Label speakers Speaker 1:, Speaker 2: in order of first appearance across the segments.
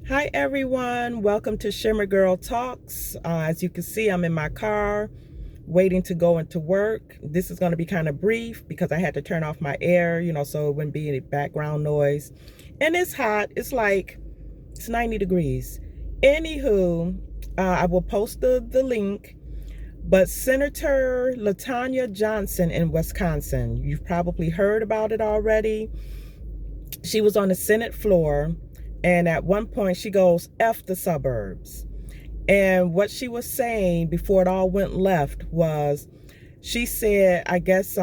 Speaker 1: Hi everyone, welcome to Shimmer Girl Talks. As you can see, I'm in my car waiting to go into work. This is going to be kind of brief because I had to turn off my air, so it wouldn't be any background noise. And it's hot. It's 90 degrees. Anywho, I will post the link. But Senator LaTonya Johnson in Wisconsin, you've probably heard about it already. She was on the Senate floor, and at one point she goes, F the suburbs. And what she was saying before it all went left was, she said, I guess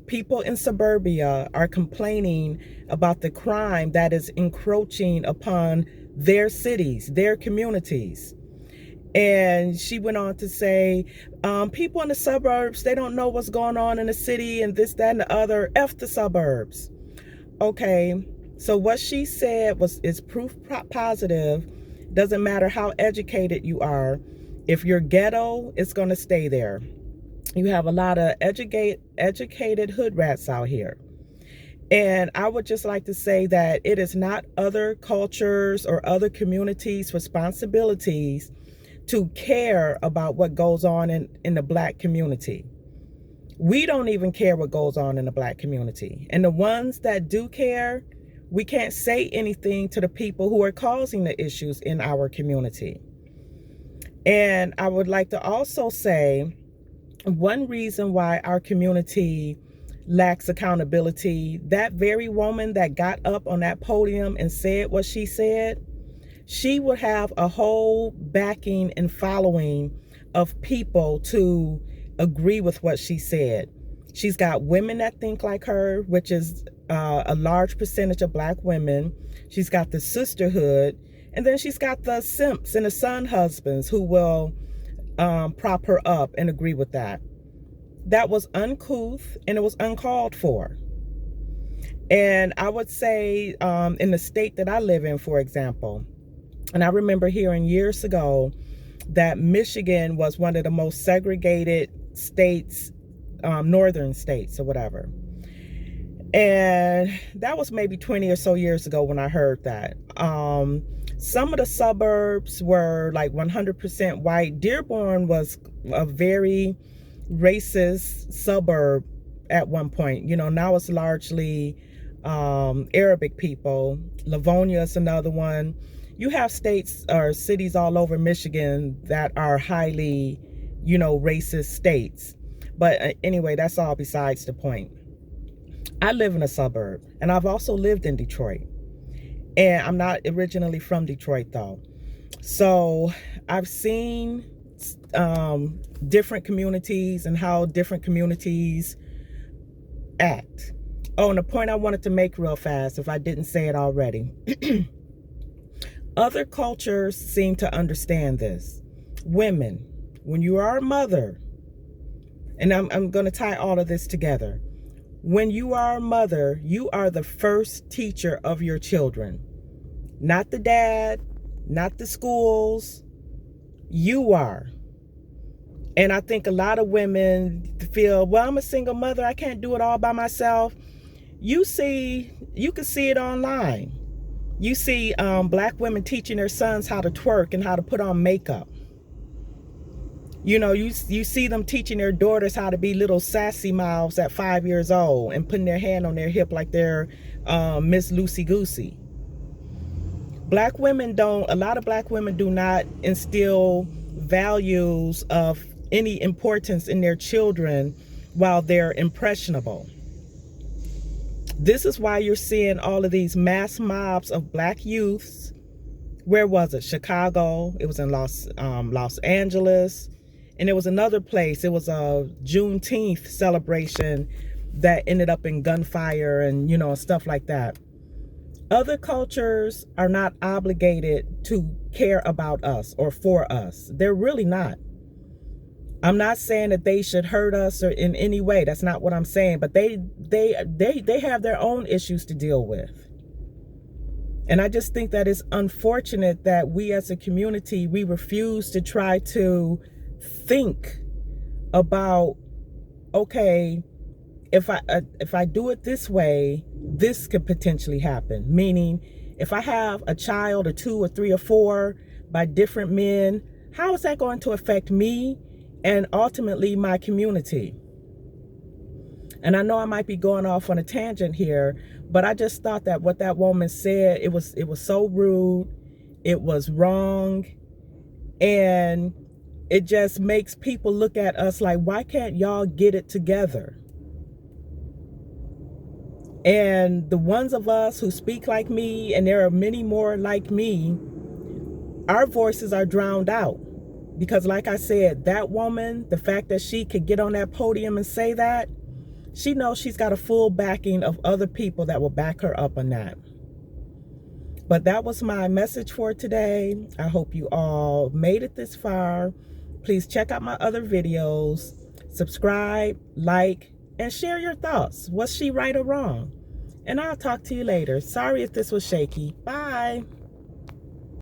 Speaker 1: people in suburbia are complaining about the crime that is encroaching upon their cities, their communities. And she went on to say, people in the suburbs, they don't know what's going on in the city and this, that, and the other. F the suburbs. Okay, so what she said is proof positive. Doesn't matter how educated you are. If you're ghetto, it's going to stay there. You have a lot of educated hood rats out here. And I would just like to say that it is not other cultures or other communities' responsibilities to care about what goes on in the Black community. We don't even care what goes on in the Black community. And the ones that do care, we can't say anything to the people who are causing the issues in our community. And I would like to also say, one reason why our community lacks accountability, that very woman that got up on that podium and said what she said, she would have a whole backing and following of people to agree with what she said. She's got women that think like her, which is a large percentage of Black women. She's got the sisterhood, and then she's got the simps and the son husbands who will prop her up and agree with that. That was uncouth and it was uncalled for. And I would say in the state that I live in, for example, and I remember hearing years ago that Michigan was one of the most segregated states, northern states or whatever. And that was maybe 20 or so years ago when I heard that. Some of the suburbs were like 100% white. Dearborn was a very racist suburb at one point. Now it's largely Arabic people. Livonia is another one. You have states or cities all over Michigan that are highly, racist states. But anyway, that's all besides the point. I live in a suburb, and I've also lived in Detroit. And I'm not originally from Detroit, though. So I've seen different communities and how different communities act. Oh, and the point I wanted to make real fast, if I didn't say it already. Other cultures seem to understand this. Women, when you are a mother, and I'm going to tie all of this together. When you are a mother, you are the first teacher of your children. Not the dad, not the schools. You are. And I think a lot of women feel, well, I'm a single mother. I can't do it all by myself. You can see it online. You see Black women teaching their sons how to twerk and how to put on makeup. You see them teaching their daughters how to be little sassy mouths at 5 years old and putting their hand on their hip like they're Miss Loosey Goosey. A lot of Black women do not instill values of any importance in their children while they're impressionable. This is why you're seeing all of these mass mobs of Black youths. Where was it? Chicago. It was in Los Angeles. And it was another place. It was a Juneteenth celebration that ended up in gunfire and, stuff like that. Other cultures are not obligated to care about us or for us. They're really not. I'm not saying that they should hurt us or in any way. That's not what I'm saying. But they have their own issues to deal with. And I just think that it's unfortunate that we as a community, we refuse to try to think about, okay, if I do it this way, this could potentially happen. Meaning, If I have a child or 2 or 3 or 4 by different men, how is that going to affect me and ultimately my community? And I know I might be going off on a tangent here, but I just thought that what that woman said, it was so rude, it was wrong, and it just makes people look at us like, why can't y'all get it together? And the ones of us who speak like me, and there are many more like me, our voices are drowned out. Because like I said, that woman, the fact that she could get on that podium and say that, she knows she's got a full backing of other people that will back her up on that. But that was my message for today. I hope you all made it this far. Please check out my other videos, subscribe, like, and share your thoughts. Was she right or wrong? And I'll talk to you later. Sorry if this was shaky. Bye.